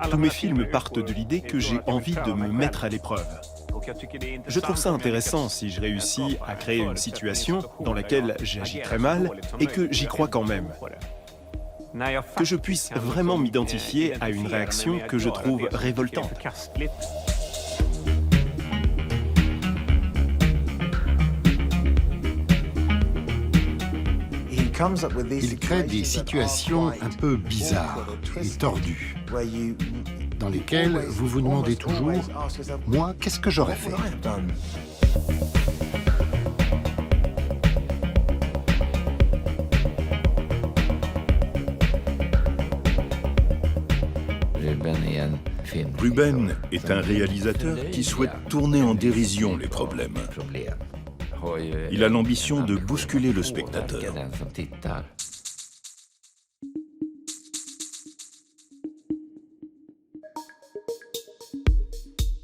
Tous mes films partent de l'idée que j'ai envie de me mettre à l'épreuve. Je trouve ça intéressant si je réussis à créer une situation dans laquelle j'agis très mal et que j'y crois quand même. Que je puisse vraiment m'identifier à une réaction que je trouve révoltante. Il crée des situations un peu bizarres et tordues, dans lesquelles vous vous demandez toujours « Moi, qu'est-ce que j'aurais fait ?» Ruben est un réalisateur qui souhaite tourner en dérision les problèmes. Il a l'ambition de bousculer le spectateur.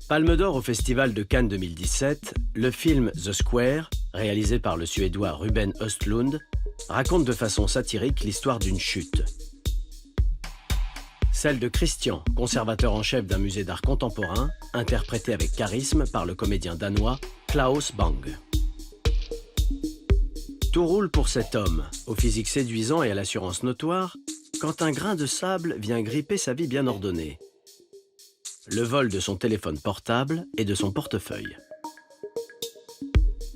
Palme d'or au Festival de Cannes 2017, le film The Square, réalisé par le Suédois Ruben Östlund, raconte de façon satirique l'histoire d'une chute. Celle de Christian, conservateur en chef d'un musée d'art contemporain, interprété avec charisme par le comédien danois Claus Bang. Tout roule pour cet homme, au physique séduisant et à l'assurance notoire, quand un grain de sable vient gripper sa vie bien ordonnée. Le vol de son téléphone portable et de son portefeuille.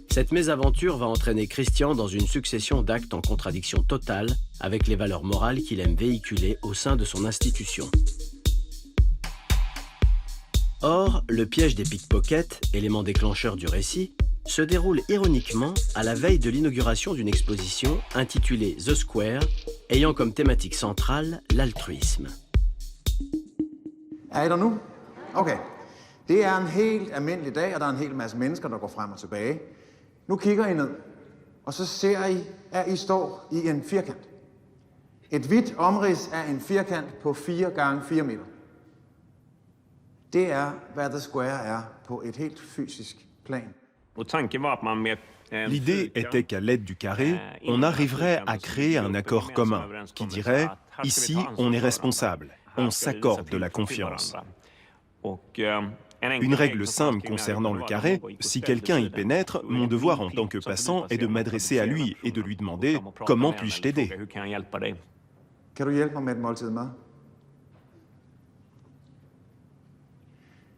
Cette mésaventure va entraîner Christian dans une succession d'actes en contradiction totale avec les valeurs morales qu'il aime véhiculer au sein de son institution. Or, le piège des pickpockets, élément déclencheur du récit, se déroule ironiquement à la veille de l'inauguration d'une exposition intitulée The Square, ayant comme thématique centrale l'altruisme. Er I der nu? Okay. Det er en helt almindelig dag, og der er en hel masse mennesker, der går frem og tilbage. Nu kigger I ned, og så ser I, at I står i en firkant. Et hvidt omrids af en firkant på 4 gange 4 meter. Det er, hvad The Square er på et helt fysisk plan. L'idée était qu'à l'aide du carré, on arriverait à créer un accord commun qui dirait « Ici, on est responsable, on s'accorde de la confiance ». Une règle simple concernant le carré, si quelqu'un y pénètre, mon devoir en tant que passant est de m'adresser à lui et de lui demander « Comment puis-je t'aider ?» Kan du hjælpe mig med et måltid mad?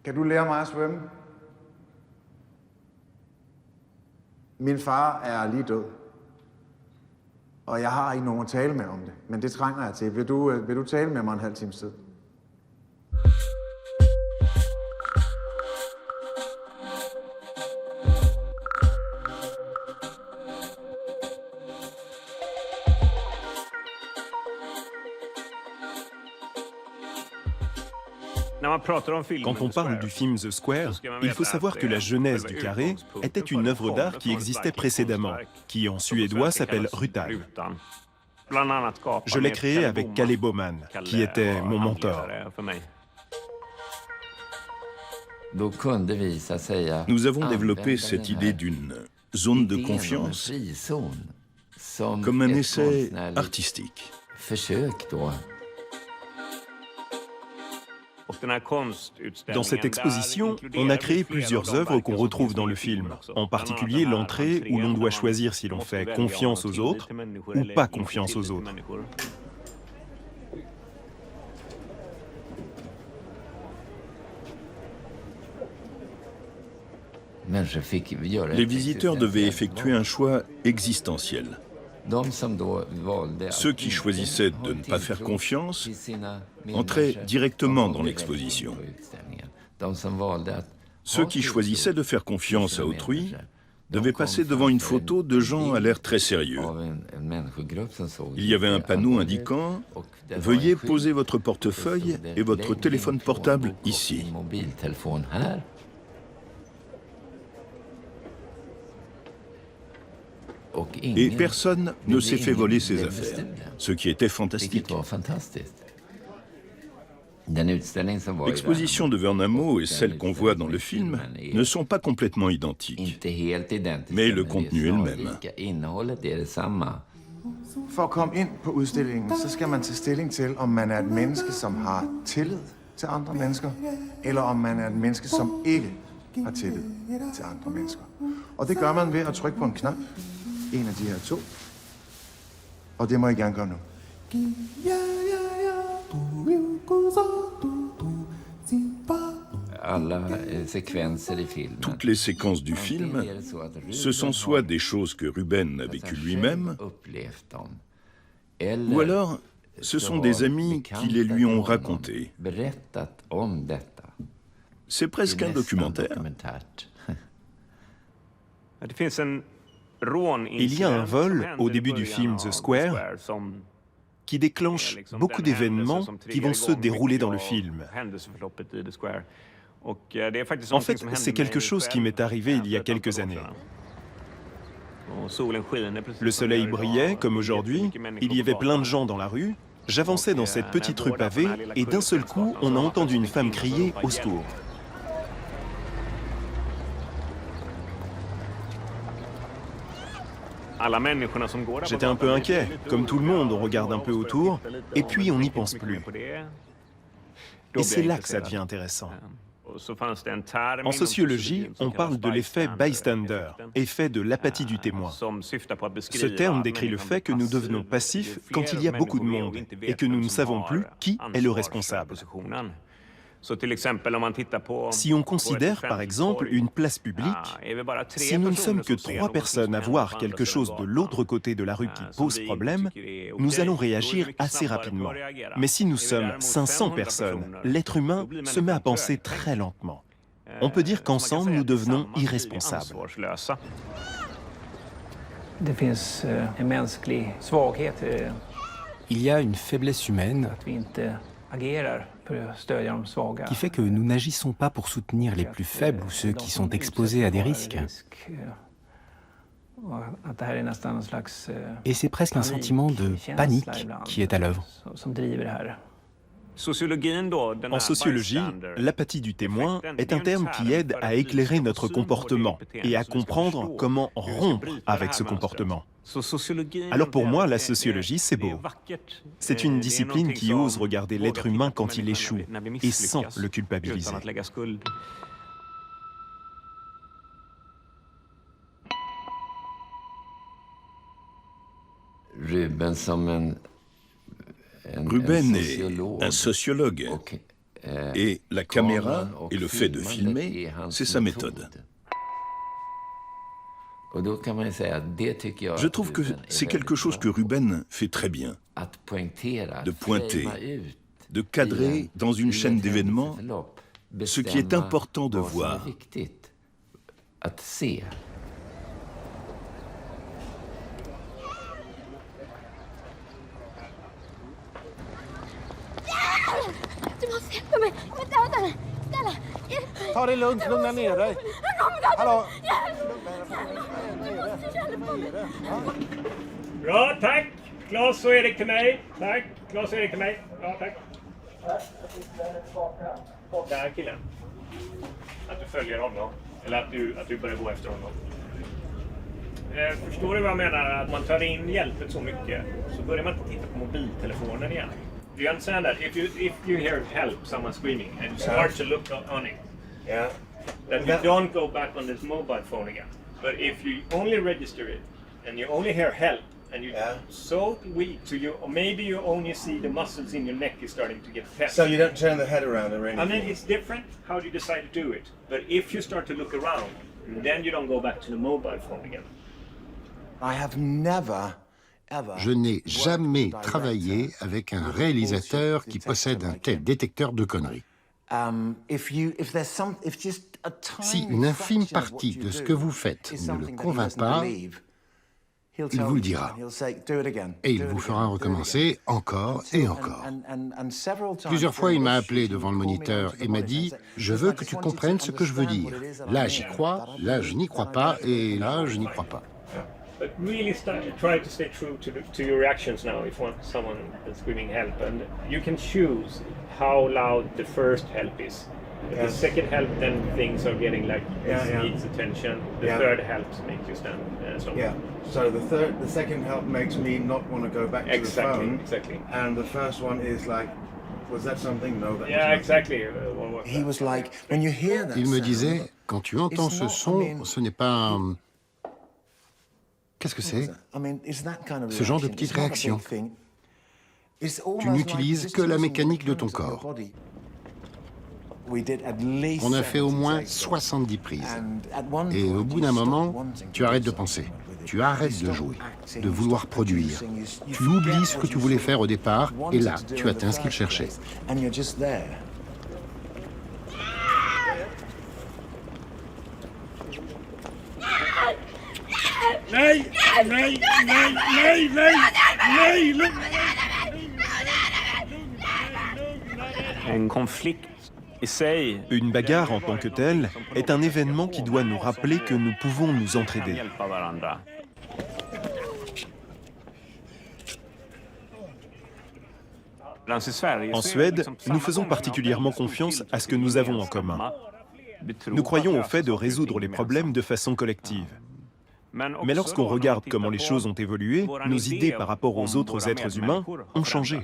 Kan du lære mig at svømme? Min far er lige død, og jeg har ikke nogen at tale med om det, men det trænger jeg til. Vil du tale med mig en halv times tid? Quand on parle du film The Square, il faut savoir que la genèse du carré était une œuvre d'art qui existait précédemment, qui en suédois s'appelle Rutan. Je l'ai créé avec Kalle Baumann, qui était mon mentor. Nous avons développé cette idée d'une zone de confiance comme un essai artistique. Dans cette exposition, on a créé plusieurs œuvres qu'on retrouve dans le film, en particulier l'entrée où l'on doit choisir si l'on fait confiance aux autres ou pas confiance aux autres. Les visiteurs devaient effectuer un choix existentiel. Ceux qui choisissaient de ne pas faire confiance entraient directement dans l'exposition. Ceux qui choisissaient de faire confiance à autrui devaient passer devant une photo de gens à l'air très sérieux. Il y avait un panneau indiquant « Veuillez poser votre portefeuille et votre téléphone portable ici ». Et personne ne s'est fait voler ses affaires, ce qui était fantastique. L'exposition de Vernamo et celle qu'on voit dans le film ne sont pas complètement identiques, mais le contenu est le même. For at komme ind på udstillingen, så skal man tage stilling til, om man er et menneske, som har tillid til andre mennesker, eller om man er et menneske, som ikke har tillid til andre mennesker. Og det gør man ved at trykke på en knap, en af de her to, og det må I gerne gøre nu. Toutes les séquences du film, ce sont soit des choses que Ruben a vécues lui-même, ou alors ce sont des amis qui les lui ont racontées. C'est presque un documentaire. Il y a un vol au début du film The Square qui déclenche beaucoup d'événements qui vont se dérouler dans le film. En fait, c'est quelque chose qui m'est arrivé il y a quelques années. Le soleil brillait, comme aujourd'hui, il y avait plein de gens dans la rue. J'avançais dans cette petite rue pavée et d'un seul coup, on a entendu une femme crier « Au secours !» J'étais un peu inquiet. Comme tout le monde, on regarde un peu autour et puis on n'y pense plus. Et c'est là que ça devient intéressant. En sociologie, on parle de l'effet bystander, effet de l'apathie du témoin. Ce terme décrit le fait que nous devenons passifs quand il y a beaucoup de monde et que nous ne savons plus qui est le responsable. Si on considère, par exemple, une place publique, si nous ne sommes que 3 personnes à voir quelque chose de l'autre côté de la rue qui pose problème, nous allons réagir assez rapidement. Mais si nous sommes 500 personnes, l'être humain se met à penser très lentement. On peut dire qu'ensemble, nous devenons irresponsables. Il y a une faiblesse humaine qui fait que nous n'agissons pas pour soutenir les plus faibles ou ceux qui sont exposés à des risques. Et c'est presque un sentiment de panique qui est à l'œuvre. En sociologie, l'apathie du témoin est un terme qui aide à éclairer notre comportement et à comprendre comment rompre avec ce comportement. Alors pour moi, la sociologie, c'est beau. C'est une discipline qui ose regarder l'être humain quand il échoue et sans le culpabiliser. Ruben est un sociologue et la caméra et le fait de filmer, c'est sa méthode. Je trouve que c'est quelque chose que Ruben fait très bien, de pointer, de cadrer dans une chaîne d'événements ce qui est important de voir. Du måste hjälpa mig. Vänta. Snälla, hjälp mig. Ta det lugnt, lugna ner dig. Hallå? Bra, tack. Claes och Erik till mig. Tack. Claes och Erik till mig. Ja, tack. Där killen. Att du följer honom. Eller att du börjar gå efter honom. Förstår du vad jag menar? Att man tar in hjälpet så mycket så börjar man inte titta på mobiltelefonen igen. Do you understand that? If you hear help, someone screaming, and you start to look on it, that you don't go back on this mobile phone again. But if you only register it, and you only hear help, and you're so weak, so you, or maybe you only see the muscles in your neck is starting to get tense. So you don't turn the head around or anything? I mean, it's different how you decide to do it. But if you start to look around, then you don't go back to the mobile phone again. I have never... Je n'ai jamais travaillé avec un réalisateur qui possède un tel détecteur de conneries. Si une infime partie de ce que vous faites ne le convainc pas, il vous le dira. Et il vous fera recommencer encore et encore. Plusieurs fois, il m'a appelé devant le moniteur et m'a dit « Je veux que tu comprennes ce que je veux dire. Là, j'y crois, là, je n'y crois pas, et là, je n'y crois pas. » But really try to stay true to your reactions now if someone is screaming help, and you can choose how loud the first help is. The second help, then things are getting like this needs attention. The third helps make you stand stronger. Yeah. So the second help makes me not want to go back to the phone. Exactly. And the first one is like, was that something? No, that Yeah, was exactly. What was He that? was like, when you hear that Il me sound, disait, quand tu entends ce son, ce n'est pas... Qu'est-ce que c'est? I mean, it's that kind of Ce genre de reaction. petite It's not a big réaction. thing. It's Tu almost n'utilises like que la this mécanique de ton mechanism of your corps. body. We did at least On a fait au 70 moins takes. 70 prises. And at one Et point, au bout you d'un stop moment, wanting tu to arrêtes do de penser. something with it. Tu arrêtes You de stop jouer, acting, de you vouloir stop produire. producing, you Tu oublies forget ce what que tu you voulais sort faire au of départ, et wanted là, to do tu in atteins the ce qu'il first cherchait. place. And you're just there. En konflikt i sig. Une bagarre en tant que telle est un événement qui doit nous rappeler que nous pouvons nous entraider. Hjälpa varandra. En Suède, nous faisons particulièrement confiance à ce que nous avons en commun. Nous croyons au fait de résoudre les problèmes de façon collective. Mais lorsqu'on regarde comment les choses ont évolué, nos idées par rapport aux autres êtres humains ont changé.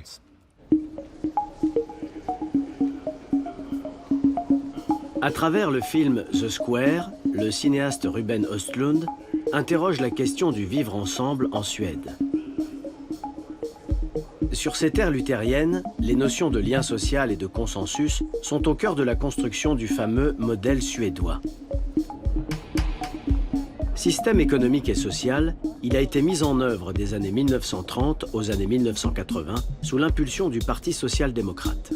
À travers le film The Square, le cinéaste Ruben Östlund interroge la question du vivre ensemble en Suède. Sur ces terres luthériennes, les notions de lien social et de consensus sont au cœur de la construction du fameux modèle suédois. Système économique et social, il a été mis en œuvre des années 1930 aux années 1980 sous l'impulsion du Parti social-démocrate.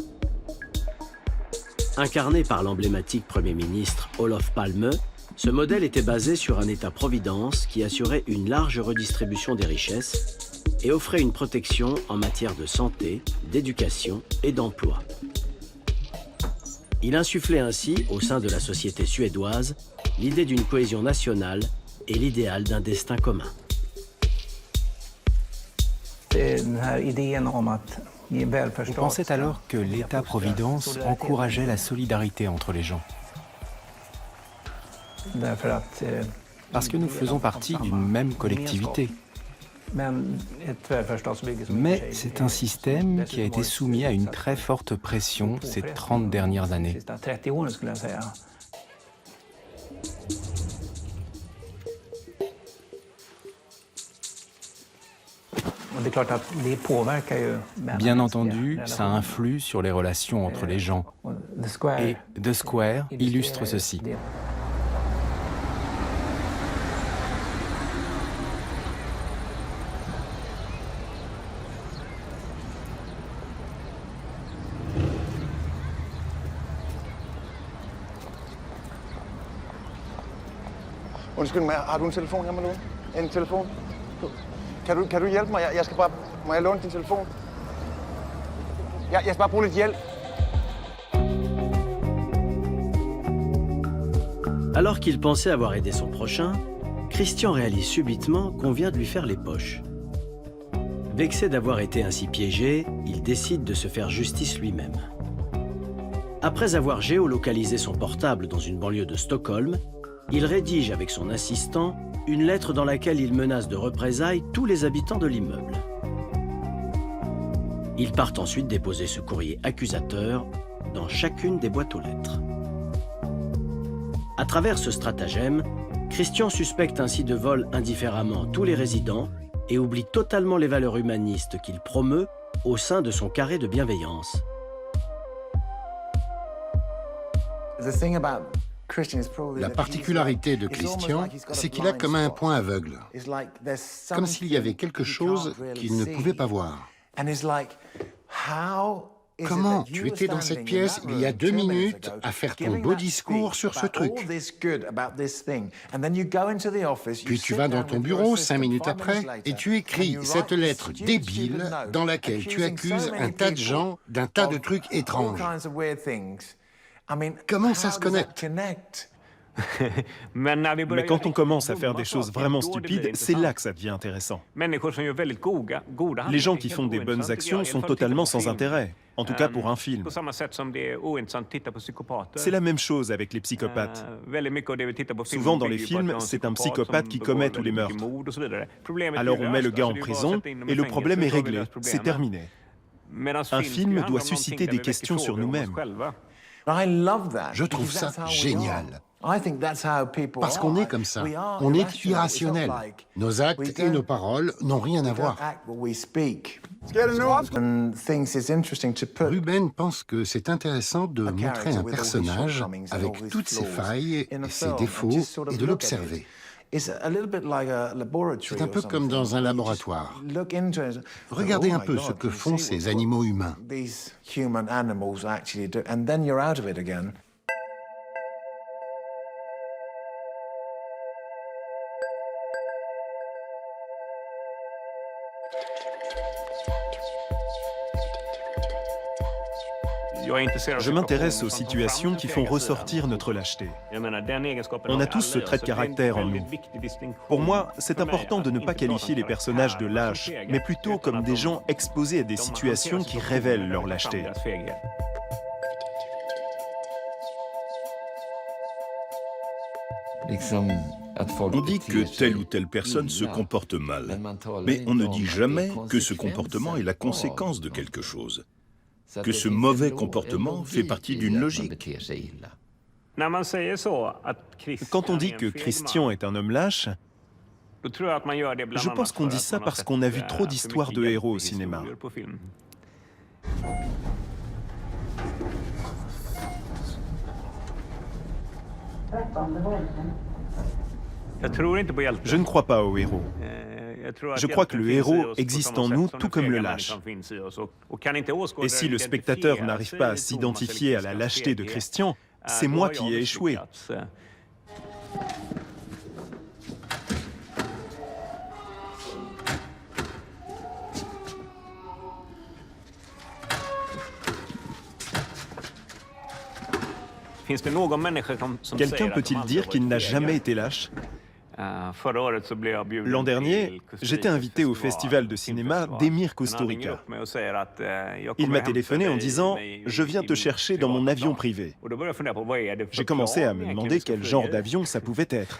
Incarné par l'emblématique Premier ministre Olof Palme, ce modèle était basé sur un État-providence qui assurait une large redistribution des richesses et offrait une protection en matière de santé, d'éducation et d'emploi. Il insufflait ainsi, au sein de la société suédoise, l'idée d'une cohésion nationale et l'idéal d'un destin commun. On pensait alors que l'État-providence encourageait la solidarité entre les gens. Parce que nous faisons partie d'une même collectivité. Mais c'est un système qui a été soumis à une très forte pression ces 30 dernières années. Bien entendu, ça influe sur les relations entre les gens. Et The Square illustre ceci. Undskyld mig, har du en telefon, jeg må låne? En telefon? Kan du hjælpe mig? Jeg skal bare... Må jeg låne din telefon? Jeg skal bare bruge lidt hjælp. Alors qu'il pensait avoir aidé son prochain, Christian réalise subitement qu'on vient de lui faire les poches. Vexé d'avoir été ainsi piégé, il décide de se faire justice lui-même. Après avoir géolocalisé son portable dans une banlieue de Stockholm, il rédige avec son assistant une lettre dans laquelle il menace de représailles tous les habitants de l'immeuble. Ils partent ensuite déposer ce courrier accusateur dans chacune des boîtes aux lettres. À travers ce stratagème, Christian suspecte ainsi de vol indifféremment tous les résidents et oublie totalement les valeurs humanistes qu'il promeut au sein de son carré de bienveillance. La particularité de Christian, c'est qu'il a comme un point aveugle, comme s'il y avait quelque chose qu'il ne pouvait pas voir. Comment tu étais dans cette pièce il y a 2 minutes à faire ton beau discours sur ce truc? Puis tu vas dans ton bureau 5 minutes après et tu écris cette lettre débile dans laquelle tu accuses un tas de gens d'un tas de trucs étranges. Comment ça se connecte? Mais quand on commence à faire des choses vraiment stupides, c'est là que ça devient intéressant. Les gens qui font des bonnes actions sont totalement sans intérêt, en tout cas pour un film. C'est la même chose avec les psychopathes. Souvent dans les films, c'est un psychopathe qui commet tous les meurtres. Alors on met le gars en prison et le problème est réglé, c'est terminé. Un film doit susciter des questions sur nous-mêmes. Je trouve ça génial. Parce qu'on est comme ça. On est irrationnel. Nos actes et nos paroles n'ont rien à voir. Ruben pense que c'est intéressant de montrer un personnage avec toutes ses failles et ses défauts et de l'observer. C'est un peu comme dans un laboratoire. Regardez un peu ce que font ces animaux humains. Je m'intéresse aux situations qui font ressortir notre lâcheté. On a tous ce trait de caractère en nous. Pour moi, c'est important de ne pas qualifier les personnages de lâches, mais plutôt comme des gens exposés à des situations qui révèlent leur lâcheté. On dit que telle ou telle personne se comporte mal, mais on ne dit jamais que ce comportement est la conséquence de quelque chose, que ce mauvais comportement fait partie d'une logique. Quand on dit que Christian est un homme lâche, je pense qu'on dit ça parce qu'on a vu trop d'histoires de héros au cinéma. Je ne crois pas aux héros. Je crois que le héros existe en nous tout comme le lâche. Et si le spectateur n'arrive pas à s'identifier à la lâcheté de Christian, c'est moi qui ai échoué. Quelqu'un peut-il dire qu'il n'a jamais été lâche ? L'an dernier, j'étais invité au festival de cinéma d'Emir Kusturica. Il m'a téléphoné en disant « Je viens te chercher dans mon avion privé ». J'ai commencé à me demander quel genre d'avion ça pouvait être.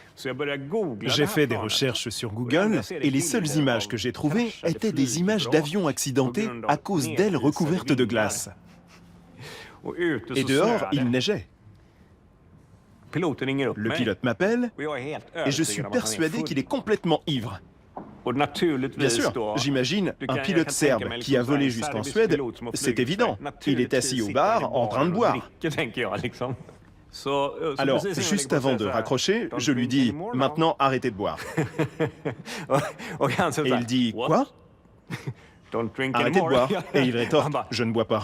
J'ai fait des recherches sur Google et les seules images que j'ai trouvées étaient des images d'avions accidentés à cause d'ailes recouvertes de glace. Et dehors, il neigeait. Le pilote m'appelle et je suis persuadé qu'il est complètement ivre. Bien sûr, j'imagine un pilote serbe qui a volé jusqu'en Suède, c'est évident. Il est assis au bar en train de boire. Alors, juste avant de raccrocher, je lui dis « Maintenant, arrêtez de boire ». Et il dit « Quoi ? Arrêtez de boire ». Et il rétorque « Je ne bois pas ».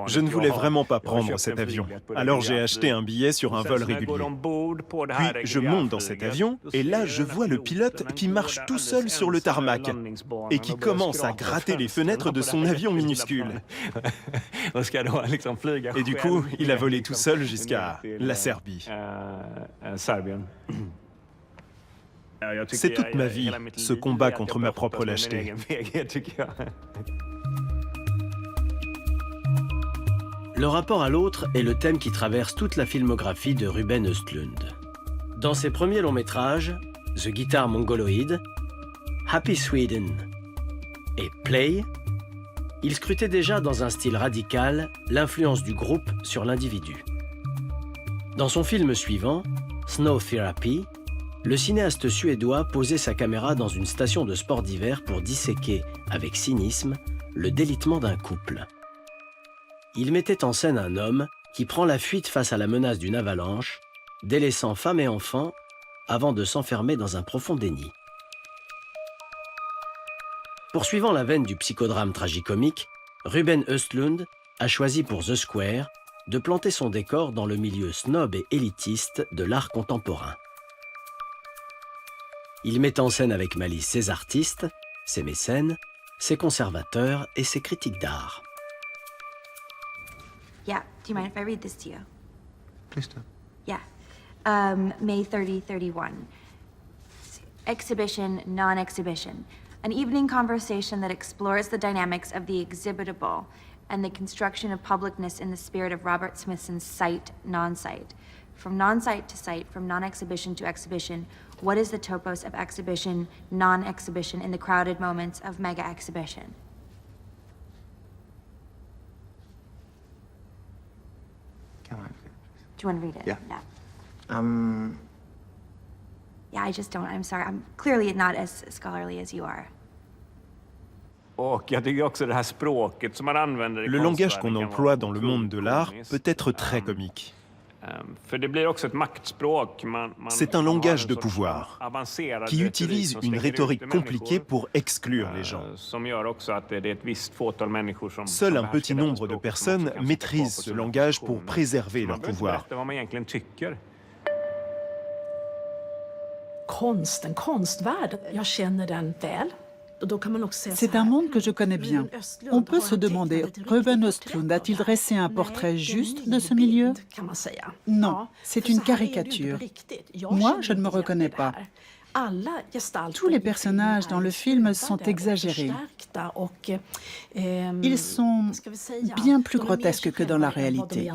Je ne voulais vraiment pas prendre cet avion. Alors j'ai acheté un billet sur un vol régulier. Puis je monte dans cet avion et là je vois le pilote qui marche tout seul sur le tarmac et qui commence à gratter les fenêtres de son avion minuscule. Et du coup, il a volé tout seul jusqu'à la Serbie. C'est toute ma vie, ce combat contre ma propre lâcheté. Le rapport à l'autre est le thème qui traverse toute la filmographie de Ruben Östlund. Dans ses premiers longs métrages, The Guitar Mongoloid, Happy Sweden et Play, il scrutait déjà dans un style radical l'influence du groupe sur l'individu. Dans son film suivant, Snow Therapy, le cinéaste suédois posait sa caméra dans une station de sport d'hiver pour disséquer, avec cynisme, le délitement d'un couple. Il mettait en scène un homme qui prend la fuite face à la menace d'une avalanche, délaissant femme et enfants avant de s'enfermer dans un profond déni. Poursuivant la veine du psychodrame tragicomique, Ruben Östlund a choisi pour The Square de planter son décor dans le milieu snob et élitiste de l'art contemporain. Il met en scène avec malice ses artistes, ses mécènes, ses conservateurs et ses critiques d'art. Yeah, do you mind if I read this to you? Please do. Yeah. May 30, 31. Exhibition, non-exhibition. An evening conversation that explores the dynamics of the exhibitable and the construction of publicness in the spirit of Robert Smithson's sight, non-sight. From non-sight to sight, from non-exhibition to exhibition, what is the topos of exhibition, non-exhibition in the crowded moments of mega-exhibition? Can I? Do you want to read it? Yeah. Yeah, I just don't. I'm sorry. I'm clearly not as scholarly as you are. Le langage qu'on emploie dans le monde de l'art peut être très comique. C'est un langage de pouvoir qui utilise une rhétorique compliquée pour exclure les gens. Seul un petit nombre de personnes maîtrisent ce langage pour préserver leur pouvoir. C'est un monde que je connais bien. On peut se demander, Ruben Östlund a-t-il dressé un portrait juste de ce milieu? Non, c'est une caricature. Moi, je ne me reconnais pas. Tous les personnages dans le film sont exagérés. Ils sont bien plus grotesques que dans la réalité.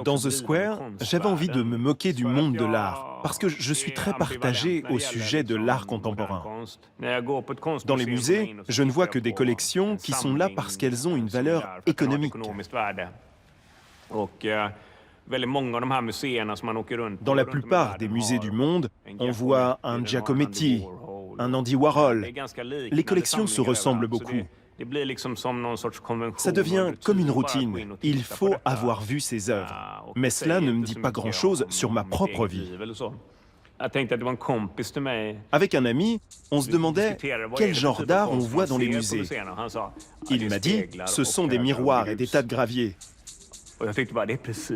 Dans The Square, j'avais envie de me moquer du monde de l'art, parce que je suis très partagé au sujet de l'art contemporain. Dans les musées, je ne vois que des collections qui sont là parce qu'elles ont une valeur économique. Dans la plupart des musées du monde, on voit un Giacometti, un Andy Warhol. Les collections se ressemblent beaucoup. Ça devient comme une routine. Il faut avoir vu ces œuvres. Mais cela ne me dit pas grand-chose sur ma propre vie. Avec un ami, on se demandait quel genre d'art on voit dans les musées. Il m'a dit, ce sont des miroirs et des tas de graviers.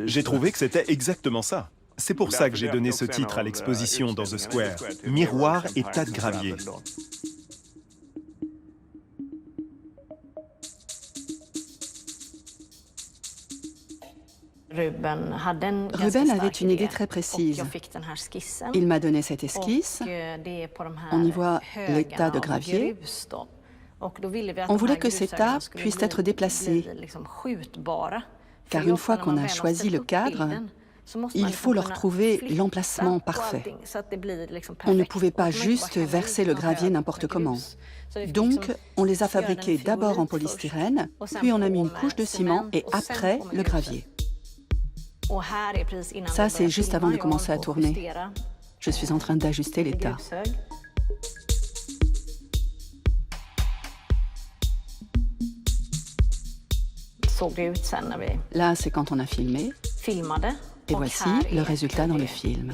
J'ai trouvé que c'était exactement ça. C'est pour ça que j'ai donné ce titre à l'exposition dans The Square. Miroirs et tas de graviers. Ruben avait une idée très précise. Il m'a donné cette esquisse. On y voit les tas de gravier. On voulait que ces tas puissent être déplacés, car une fois qu'on a choisi le cadre, il faut leur trouver l'emplacement parfait. On ne pouvait pas juste verser le gravier n'importe comment. Donc, on les a fabriqués d'abord en polystyrène, puis on a mis une couche de ciment et après le gravier. Ça, c'est juste avant de commencer à tourner. Je suis en train d'ajuster les tas. Là, c'est quand on a filmé. Et voici le résultat dans le film.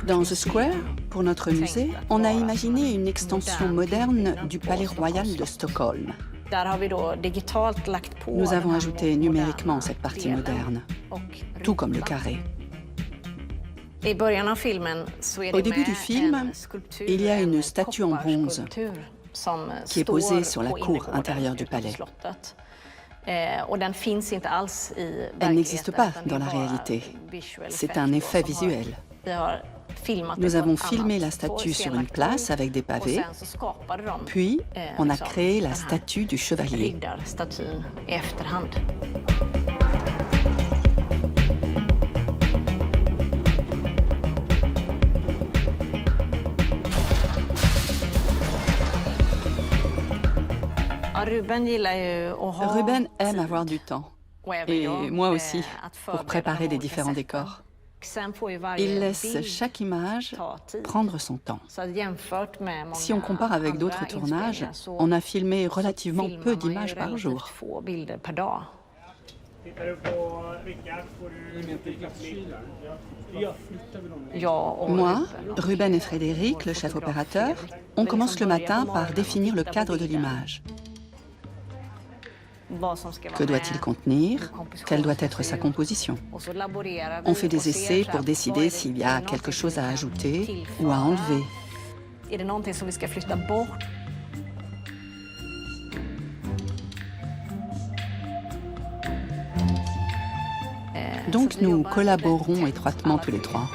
Dans The Square, pour notre musée, on a imaginé une extension moderne du Palais Royal de Stockholm. Nous avons ajouté numériquement cette partie moderne, tout comme le carré. Au début du film, il y a une statue en bronze qui est posée sur la cour intérieure du palais. Elle n'existe pas dans la réalité. C'est un effet visuel. Nous avons filmé la statue sur une place avec des pavés, puis on a créé la statue du chevalier. Ruben aime avoir du temps, et moi aussi, pour préparer les différents décors. Il laisse chaque image prendre son temps. Si on compare avec d'autres tournages, on a filmé relativement peu d'images par jour. Moi, Ruben et Frédéric, le chef opérateur, on commence le matin par définir le cadre de l'image. Que doit-il contenir? Quelle doit être sa composition? On fait des essais pour décider s'il y a quelque chose à ajouter ou à enlever. Donc nous collaborons étroitement tous les trois.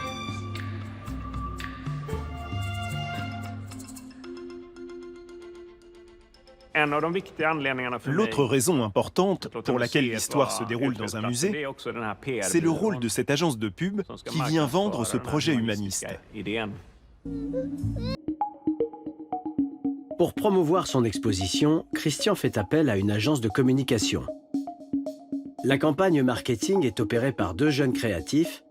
L'autre raison importante pour laquelle l'histoire se déroule dans un musée, c'est le rôle de cette agence de pub qui vient vendre ce projet humaniste. Pour promouvoir son exposition, Christian fait appel à une agence de communication. La campagne marketing est opérée par 2 jeunes créatifs,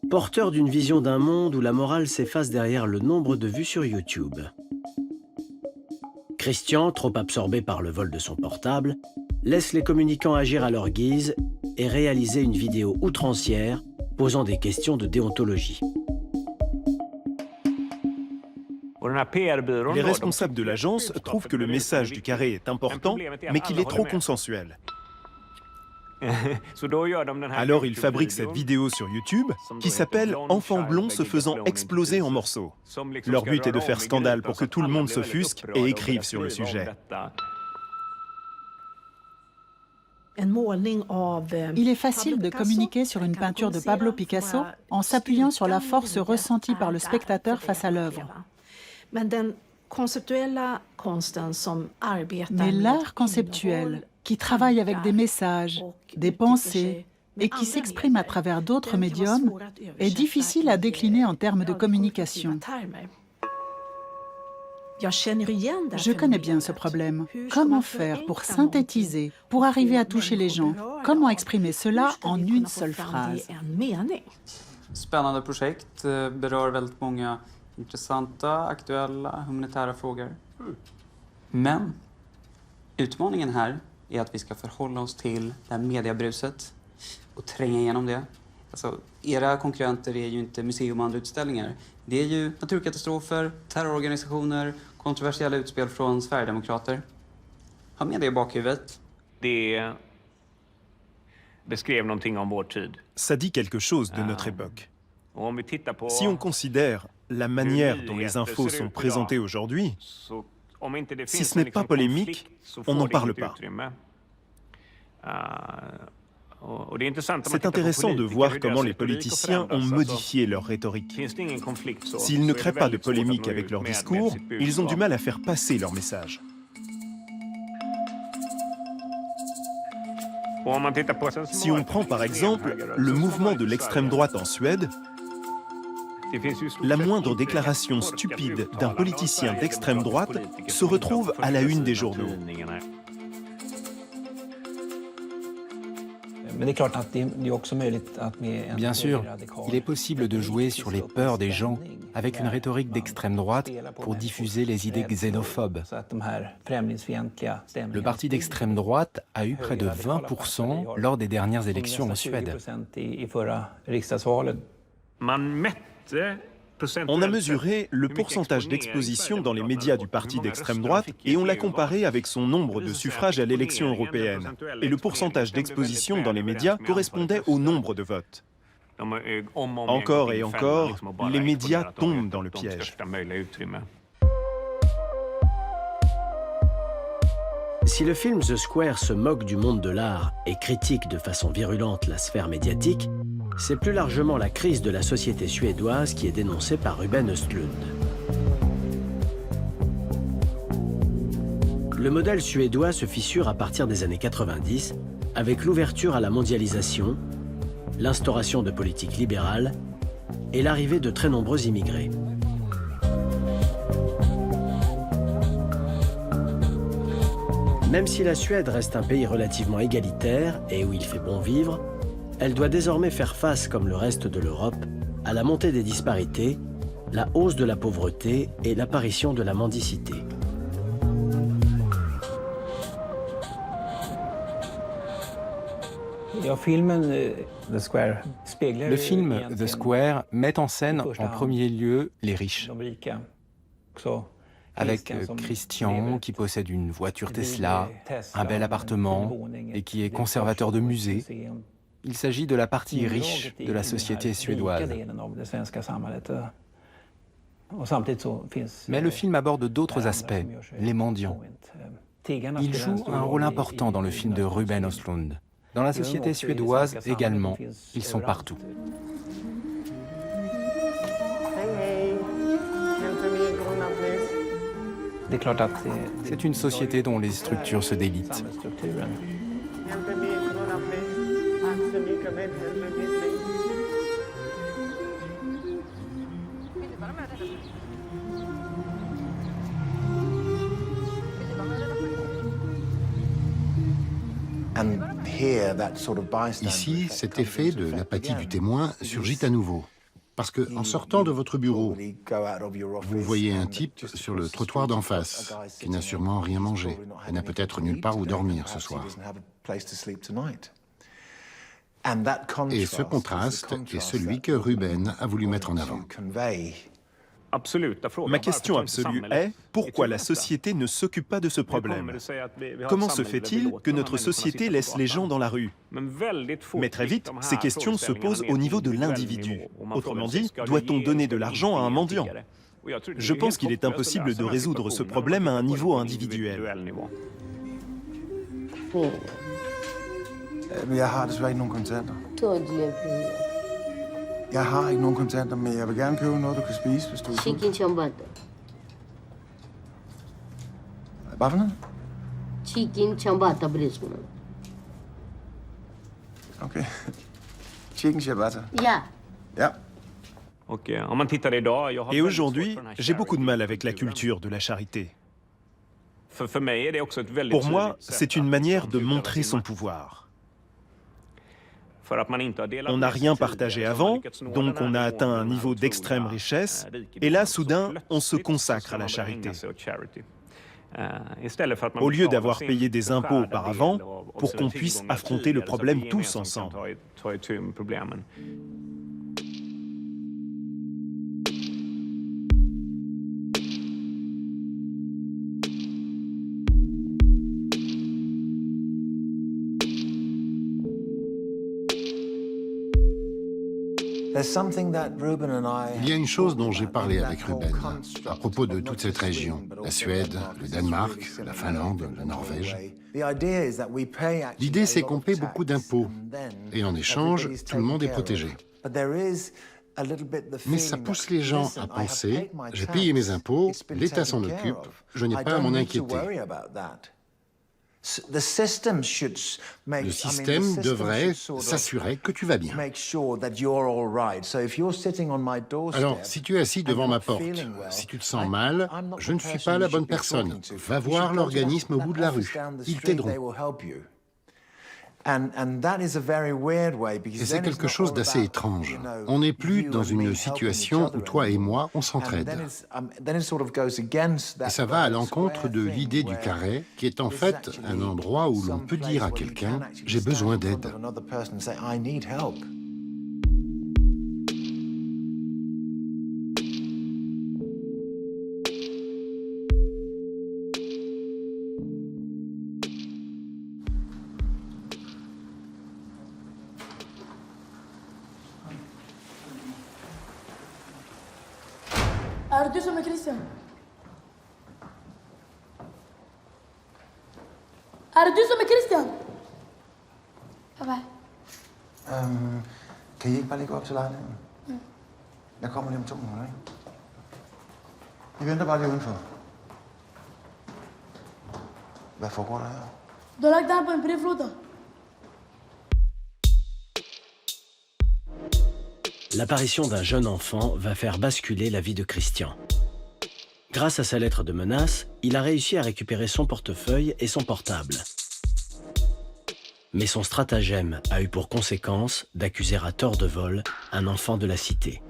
porteurs d'une vision d'un monde où la morale s'efface derrière le nombre de vues sur YouTube. Christian, trop absorbé par le vol de son portable, laisse les communicants agir à leur guise et réaliser une vidéo outrancière posant des questions de déontologie. Les responsables de l'agence trouvent que le message du carré est important, mais qu'il est trop consensuel. Alors ils fabriquent cette vidéo sur YouTube qui s'appelle « Enfant blond se faisant exploser en morceaux ». Leur but est de faire scandale pour que tout le monde s'offusque et écrive sur le sujet. Il est facile de communiquer sur une peinture de Pablo Picasso en s'appuyant sur la force ressentie par le spectateur face à l'œuvre. Mais l'art conceptuel, qui travaille avec des messages, des pensées, et qui s'exprime à travers d'autres médiums, est difficile à décliner en termes de communication. Je connais bien ce problème. Comment faire pour synthétiser, pour arriver à toucher les gens? Comment exprimer cela en une seule phrase? Spännande projekt, berör väldigt många intressanta, aktuella, humanitära frågor. Men utmaningen här är att vi ska förhålla oss till det här mediebruset och tränga igenom det. Alltså, era konkurrenter är ju inte museum och andra utställningar. Det är ju naturkatastrofer, terrororganisationer, kontroversiella utspel från Sverigedemokrater. Ha med det i bakhuvudet. Det beskrev någonting om vår tid. Ça dit quelque chose de notre époque. Si on considère la manière dont les infos sont présentées aujourd'hui, si ce n'est pas polémique, on n'en parle pas. C'est intéressant de voir comment les politiciens ont modifié leur rhétorique. S'ils ne créent pas de polémique avec leur discours, ils ont du mal à faire passer leur message. Si on prend par exemple le mouvement de l'extrême droite en Suède, la moindre déclaration stupide d'un politicien d'extrême droite se retrouve à la une des journaux. Bien sûr, il est possible de jouer sur les peurs des gens avec une rhétorique d'extrême droite pour diffuser les idées xénophobes. Le parti d'extrême droite a eu près de 20% lors des dernières élections en Suède. On a mesuré le pourcentage d'exposition dans les médias du parti d'extrême droite et on l'a comparé avec son nombre de suffrages à l'élection européenne. Et le pourcentage d'exposition dans les médias correspondait au nombre de votes. Encore et encore, les médias tombent dans le piège. Si le film The Square se moque du monde de l'art et critique de façon virulente la sphère médiatique, c'est plus largement la crise de la société suédoise qui est dénoncée par Ruben Östlund. Le modèle suédois se fissure à partir des années 90 avec l'ouverture à la mondialisation, l'instauration de politiques libérales et l'arrivée de très nombreux immigrés. Même si la Suède reste un pays relativement égalitaire et où il fait bon vivre, elle doit désormais faire face, comme le reste de l'Europe, à la montée des disparités, la hausse de la pauvreté et l'apparition de la mendicité. Le film The Square met en scène en premier lieu les riches. avec Christian qui possède une voiture Tesla, un bel appartement et qui est conservateur de musée. Il s'agit de la partie riche de la société suédoise. Mais le film aborde d'autres aspects, les mendiants. Il joue un rôle important dans le film de Ruben Östlund. Dans la société suédoise également, ils sont partout. C'est une société dont les structures se délitent. Ici, cet effet de l'apathie du témoin surgit à nouveau. Parce que, en sortant de votre bureau, vous voyez un type sur le trottoir d'en face, qui n'a sûrement rien mangé, et n'a peut-être nulle part où dormir ce soir. Et ce contraste est celui que Ruben a voulu mettre en avant. Ma question absolue est, pourquoi la société ne s'occupe pas de ce problème? Comment se fait-il que notre société laisse les gens dans la rue? Mais très vite, ces questions se posent au niveau de l'individu. Autrement dit, doit-on donner de l'argent à un mendiant? Je pense qu'il est impossible de résoudre ce problème à un niveau individuel. Jeg har ikke nogen kontanter, men jeg vil gerne købe noget, du kan spise, hvis du... Chicken ciabatta. Hvad for noget? Chicken ciabatta brisbane. Okay. Chicken ciabatta. Ja. Ja. Et aujourd'hui, j'ai beaucoup de mal avec la culture de la charité. Pour moi, c'est une manière de montrer son pouvoir. On n'a rien partagé avant, donc on a atteint un niveau d'extrême richesse, et là, soudain, on se consacre à la charité. Au lieu d'avoir payé des impôts auparavant, pour qu'on puisse affronter le problème tous ensemble. Il y a une chose dont j'ai parlé avec Ruben à propos de toute cette région, la Suède, le Danemark, la Finlande, la Norvège. L'idée, c'est qu'on paie beaucoup d'impôts et en échange, tout le monde est protégé. Mais ça pousse les gens à penser, j'ai payé mes impôts, l'État s'en occupe, je n'ai pas à m'en inquiéter. Le système devrait s'assurer que tu vas bien. Alors, si tu es assis devant ma porte, si tu te sens mal, je ne suis pas la bonne personne. Va voir l'organisme au bout de la rue. Ils t'aideront. Et c'est quelque chose d'assez étrange. On n'est plus dans une situation où toi et moi, on s'entraide. Et ça va à l'encontre de l'idée du carré, qui est en fait un endroit où l'on peut dire à quelqu'un « j'ai besoin d'aide ». Är du som är Christian? Är du som är Christian? Pappa. Kan I ikke bare lige gå op til lejligheden? Jeg kommer lige om 2 minutter, ikke? I venter bare lige udenfor. Hvad foregår der her? Du har lagt den på en brevlåda. L'apparition d'un jeune enfant va faire basculer la vie de Christian. Grâce à sa lettre de menace, il a réussi à récupérer son portefeuille et son portable. Mais son stratagème a eu pour conséquence d'accuser à tort de vol un enfant de la cité.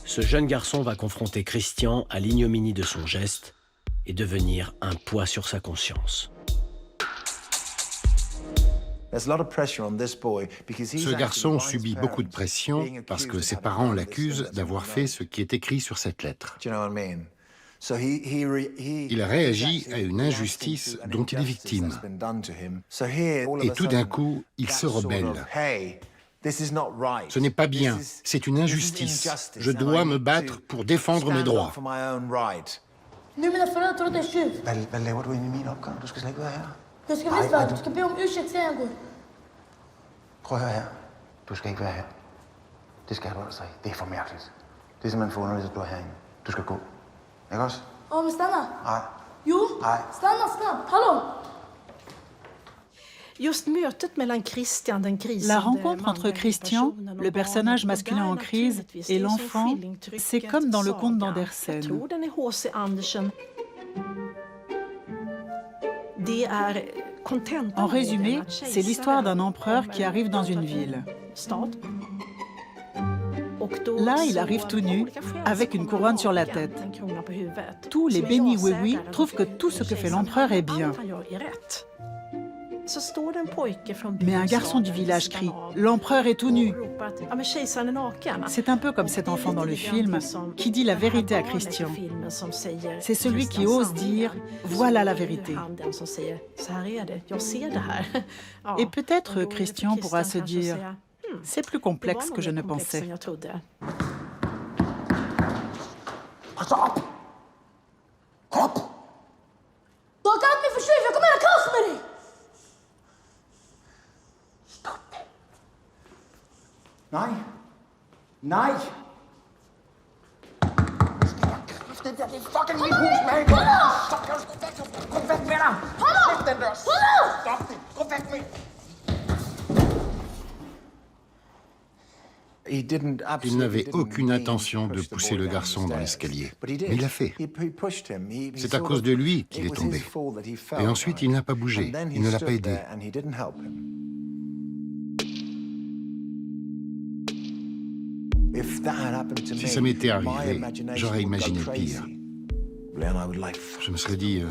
Ce jeune garçon va confronter Christian à l'ignominie de son geste et devenir un poids sur sa conscience. Ce garçon subit beaucoup de pression parce que ses parents l'accusent d'avoir fait ce qui est écrit sur cette lettre. Il réagit à une injustice dont il est victime. Et tout d'un coup, il se rebelle. Ce n'est pas bien, c'est une injustice. Je dois me battre pour défendre mes droits. Nu är mina föräldrar tror att jag är tjuv. Hvad laver du inde i min opgang? Du skal slet ikke være her. Jag ska visst vara, du ska be om ursäkt sen jag går. Prøv at høre her. Du skal ikke være her. Det skal du altså ikke. Det er for mærkeligt. Det er simpelthen for underligt, at du er herinde. Du skal gå. Ikke også? Ja, men stanna. Nej. Jo, Nej. stanna snabbt. Hallå! La rencontre entre Christian, le personnage masculin en crise, et l'enfant, c'est comme dans le conte d'Andersen. En résumé, c'est l'histoire d'un empereur qui arrive dans une ville. Là, il arrive tout nu, avec une couronne sur la tête. Tous les bénis oui-oui trouvent que tout ce que fait l'empereur est bien. Mais un garçon du village crie « L'empereur est tout nu !» C'est un peu comme cet enfant dans le film qui dit la vérité à Christian. C'est celui qui ose dire « Voilà la vérité ». Et peut-être Christian pourra se dire « C'est plus complexe que je ne pensais ». Nej. Nej. Det er fucking mit hus, mand. Stop, kan du gå væk? Gå væk med dig. Væk den dør. Stop det. Gå væk med. Il n'avait aucune intention de pousser le garçon dans l'escalier, mais il l'a fait. C'est à cause de lui qu'il est tombé. Et ensuite, il n'a pas bougé, il ne l'a pas aidé. Si ça m'était arrivé, j'aurais imaginé pire. Je me serais dit,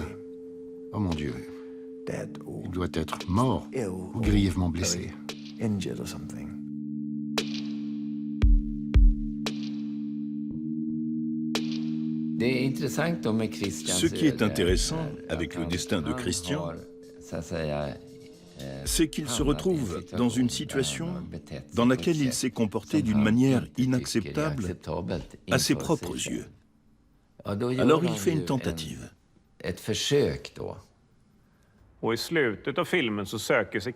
oh mon Dieu, il doit être mort ou grièvement blessé. Ce qui est intéressant avec le destin de Christian, c'est qu'il se retrouve dans une situation dans laquelle il s'est comporté d'une manière inacceptable à ses propres yeux. Alors il fait une tentative.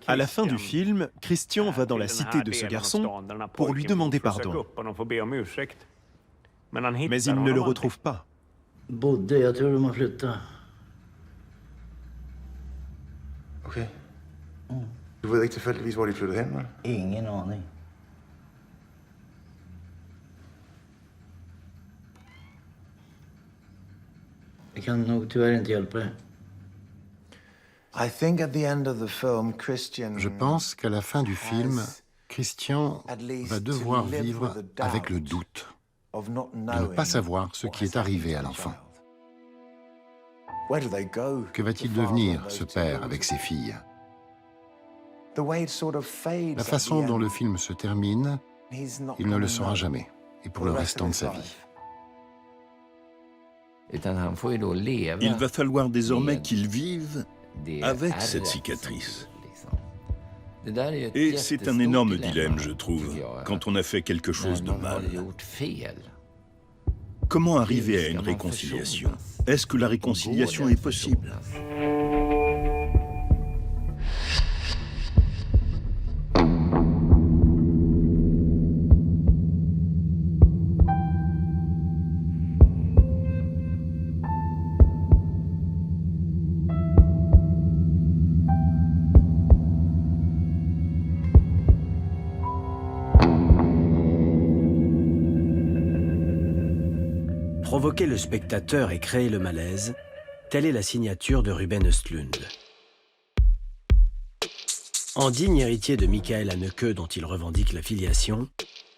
À la fin du film, Christian va dans la cité de ce garçon pour lui demander pardon. Mais il ne le retrouve pas. Bodde, jag tror de har flyttat. Okay. Du ved ikke tilfældigvis, hvor de flyttede hen, vel? Ingen aning. Jeg kan nog tyvärr inte hjälpa dig. Je pense qu'à la fin du film, Christian va devoir vivre avec le doute de ne pas savoir ce qui est arrivé à l'enfant. Que va-t-il devenir, ce père, avec ses filles? La façon dont le film se termine, il ne le saura jamais, et pour le restant de sa vie. Il va falloir désormais qu'il vive avec cette cicatrice. Et c'est un énorme dilemme, je trouve, quand on a fait quelque chose de mal. Comment arriver à une réconciliation? Est-ce que la réconciliation est possible? Provoquer le spectateur et créer le malaise, telle est la signature de Ruben Östlund. En digne héritier de Michael Haneke dont il revendique la filiation,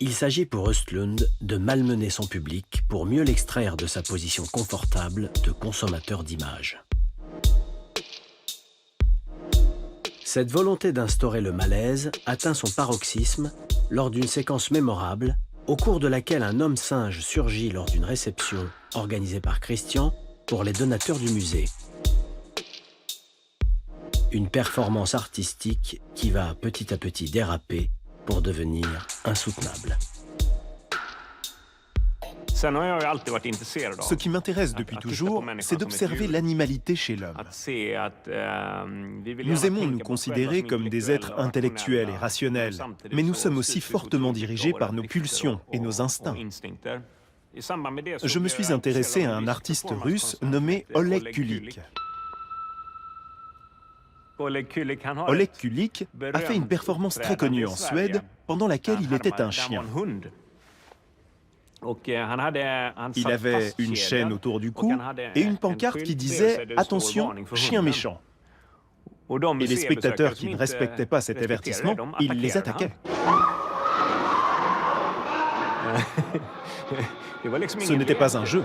il s'agit pour Östlund de malmener son public pour mieux l'extraire de sa position confortable de consommateur d'images. Cette volonté d'instaurer le malaise atteint son paroxysme lors d'une séquence mémorable au cours de laquelle un homme singe surgit lors d'une réception organisée par Christian pour les donateurs du musée. Une performance artistique qui va petit à petit déraper pour devenir insoutenable. Ce qui m'intéresse depuis toujours, c'est d'observer l'animalité chez l'homme. Nous aimons nous considérer comme des êtres intellectuels et rationnels, mais nous sommes aussi fortement dirigés par nos pulsions et nos instincts. Je me suis intéressé à un artiste russe nommé Oleg Kulik. Oleg Kulik a fait une performance très connue en Suède, pendant laquelle il était un chien. Il avait une chaîne autour du cou et une pancarte qui disait « Attention, chien méchant ». Et les spectateurs qui ne respectaient pas cet avertissement, il les attaquait. Ce n'était pas un jeu.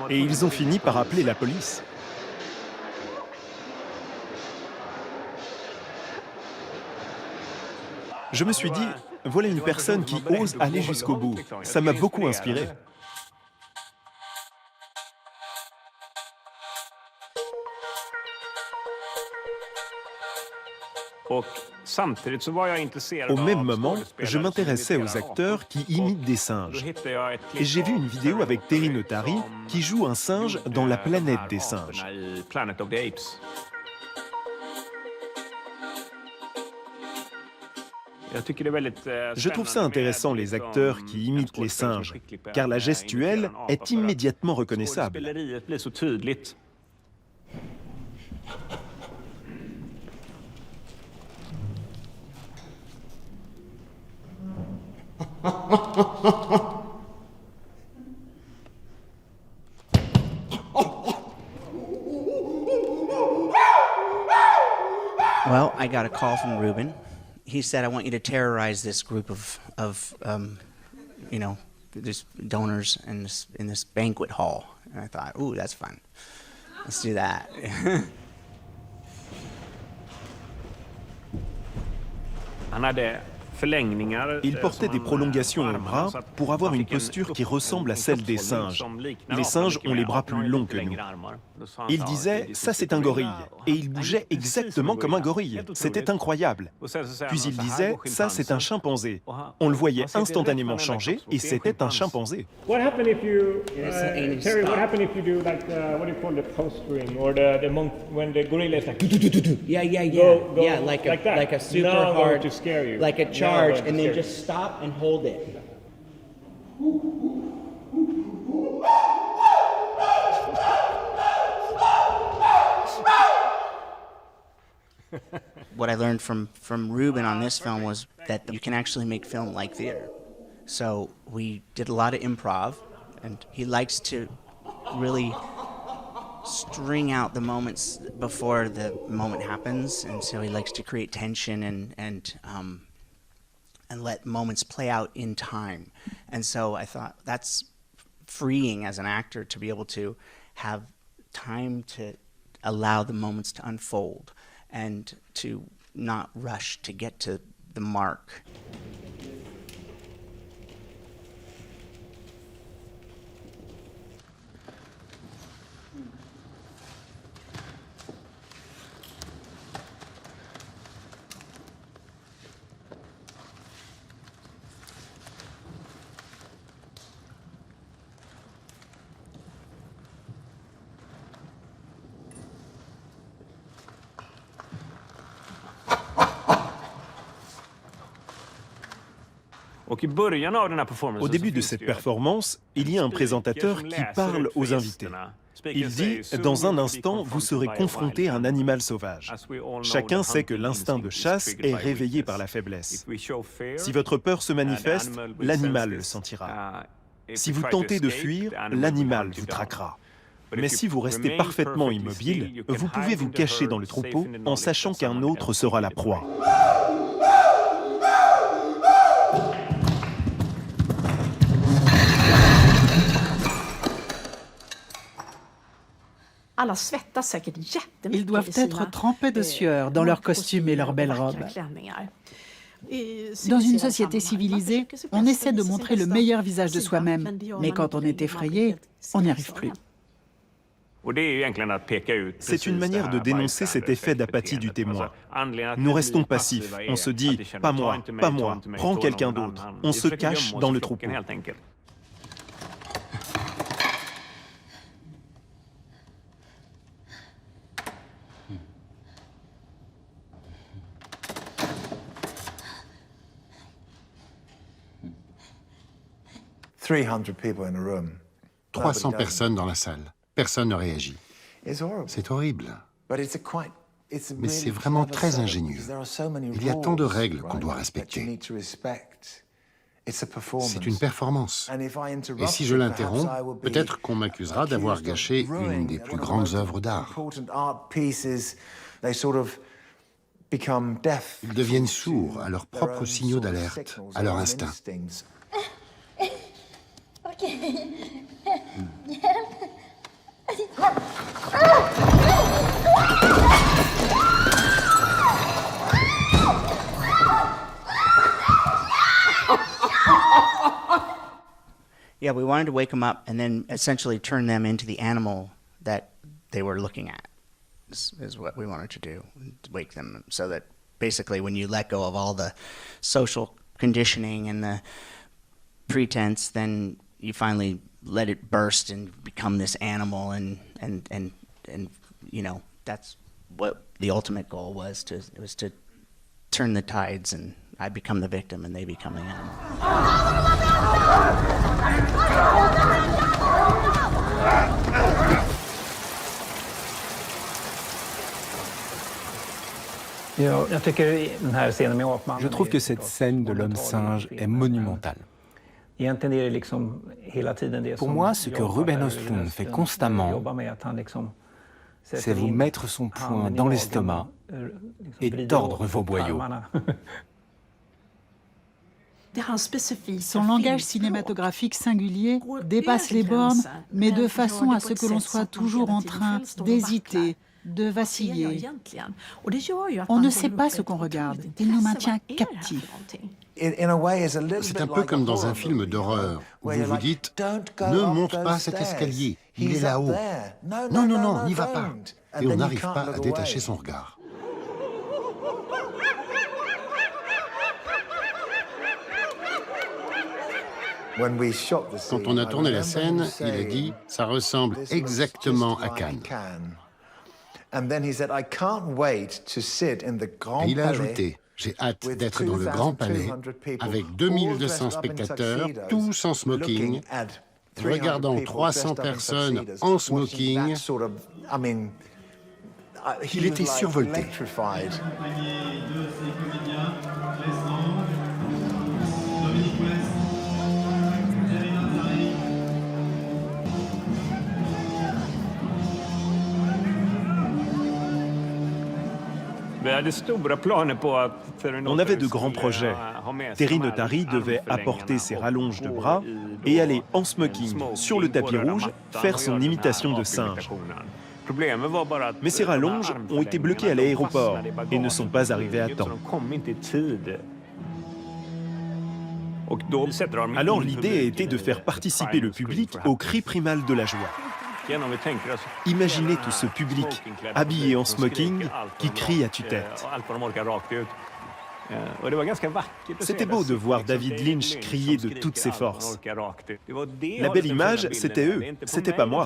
Et ils ont fini par appeler la police. Je me suis dit, voilà une personne qui ose aller jusqu'au bout. Ça m'a beaucoup inspiré. Au même moment, je m'intéressais aux acteurs qui imitent des singes. Et j'ai vu une vidéo avec Terry Notary qui joue un singe dans La planète des singes. Je trouve ça intéressant, les acteurs qui imitent les singes, car la gestuelle est immédiatement reconnaissable. Well, I got a call from Ruben. He said, I want you to terrorize this group of there's donors in this banquet hall. And I thought, ooh, that's fun. Let's do that. Il portait des prolongations aux bras pour avoir une posture qui ressemble à celle des singes. Les singes ont les bras plus longs que nous. Il disait « ça c'est un gorille » et il bougeait exactement comme un gorille. C'était incroyable. Puis il disait « ça c'est un chimpanzé ». On le voyait instantanément changer et c'était un chimpanzé. What happened if you, Terry, what happened if you do like what do you call the posturing or the monk when the gorilla is like Yeah, like a super hard, to scare you. like a charge, and then just stop and hold it. What I learned from Ruben on this film was that you can actually make film like theater. So we did a lot of improv, and he likes to really string out the moments before the moment happens, and so he likes to create tension and let moments play out in time. And so I thought that's freeing as an actor to be able to have time to allow the moments to unfold and to not rush to get to the mark. Au début de cette performance, il y a un présentateur qui parle aux invités. Il dit « Dans un instant, vous serez confronté à un animal sauvage. Chacun sait que l'instinct de chasse est réveillé par la faiblesse. Si votre peur se manifeste, l'animal le sentira. Si vous tentez de fuir, l'animal vous traquera. Mais si vous restez parfaitement immobile, vous pouvez vous cacher dans le troupeau en sachant qu'un autre sera la proie. » Ils doivent être trempés de sueur dans leurs costumes et leurs belles robes. Dans une société civilisée, on essaie de montrer le meilleur visage de soi-même, mais quand on est effrayé, on n'y arrive plus. C'est une manière de dénoncer cet effet d'apathie du témoin. Nous restons passifs, on se dit « pas moi, pas moi, prends quelqu'un d'autre ». On se cache dans le troupeau. « 300 personnes dans la salle. Personne ne réagit. C'est horrible. Mais c'est vraiment très ingénieux. Il y a tant de règles qu'on doit respecter. C'est une performance. Et si je l'interromps, peut-être qu'on m'accusera d'avoir gâché une des plus grandes œuvres d'art. Ils deviennent sourds à leurs propres signaux d'alerte, à leur instinct. Yeah, we wanted to wake them up and then essentially turn them into the animal that they were looking at, is what we wanted to do, wake them so that basically when you let go of all the social conditioning and the pretense, then you finally let it burst and become this animal and you know, that's what the ultimate goal was, to turn the tides and I become the victim and they become the animal. Je trouve que cette scène de l'homme-singe est monumentale. Pour moi, ce que Ruben Östlund fait constamment, c'est vous mettre son poing dans l'estomac et tordre vos boyaux. Son langage cinématographique singulier dépasse les bornes, mais de façon à ce que l'on soit toujours en train d'hésiter, de vaciller. On ne sait pas ce qu'on regarde, il nous maintient captifs. C'est un peu comme dans un film d'horreur, où vous vous dites « Ne monte pas cet escalier, il est là-haut. Non, non, non, n'y va pas ». Et on n'arrive pas à détacher son regard. Quand on a tourné la scène, il a dit « Ça ressemble exactement à Cannes ». Et il a ajouté « J'ai hâte d'être dans le Grand Palais, avec 2200 spectateurs, tous en smoking, regardant 300 personnes en smoking. » Il était survolté. On avait de grands projets. Terry Notary devait apporter ses rallonges de bras et aller en smoking sur le tapis rouge faire son imitation de singe. Mais ces rallonges ont été bloquées à l'aéroport et ne sont pas arrivées à temps. Alors l'idée a été de faire participer le public au cri primal de la joie. Imaginez tout ce public habillé en smoking qui crie à tue-tête. C'était beau de voir David Lynch crier de toutes ses forces. La belle image, c'était eux, c'était pas moi.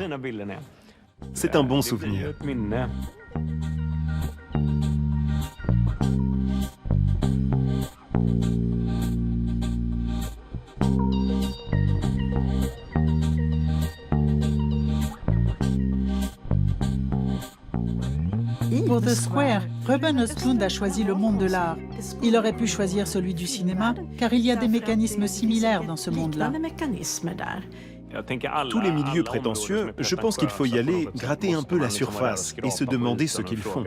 C'est un bon souvenir. Pour The Square, Ruben Östlund a choisi le monde de l'art. Il aurait pu choisir celui du cinéma, car il y a des mécanismes similaires dans ce monde-là. Tous les milieux prétentieux, je pense qu'il faut y aller, gratter un peu la surface et se demander ce qu'ils font.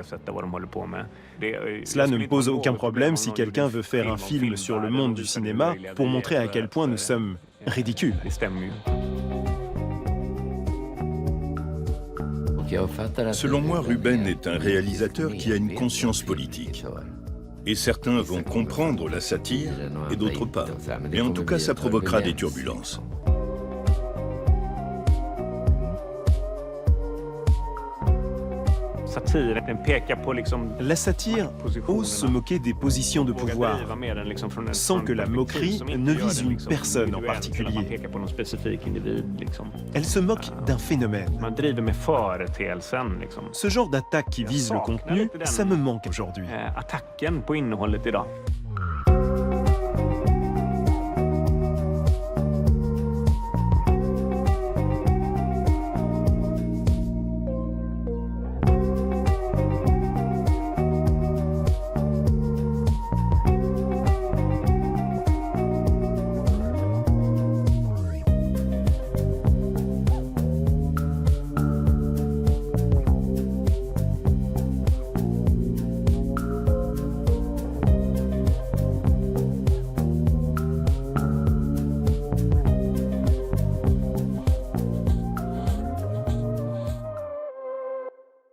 Cela ne me pose aucun problème si quelqu'un veut faire un film sur le monde du cinéma pour montrer à quel point nous sommes ridicules. Selon moi, Ruben est un réalisateur qui a une conscience politique. Et certains vont comprendre la satire et d'autres pas. Mais en tout cas, ça provoquera des turbulences. La satire ose se moquer des positions de pouvoir, sans que la moquerie ne vise une personne en particulier. Elle se moque d'un phénomène. Ce genre d'attaque qui vise le contenu, ça me manque aujourd'hui.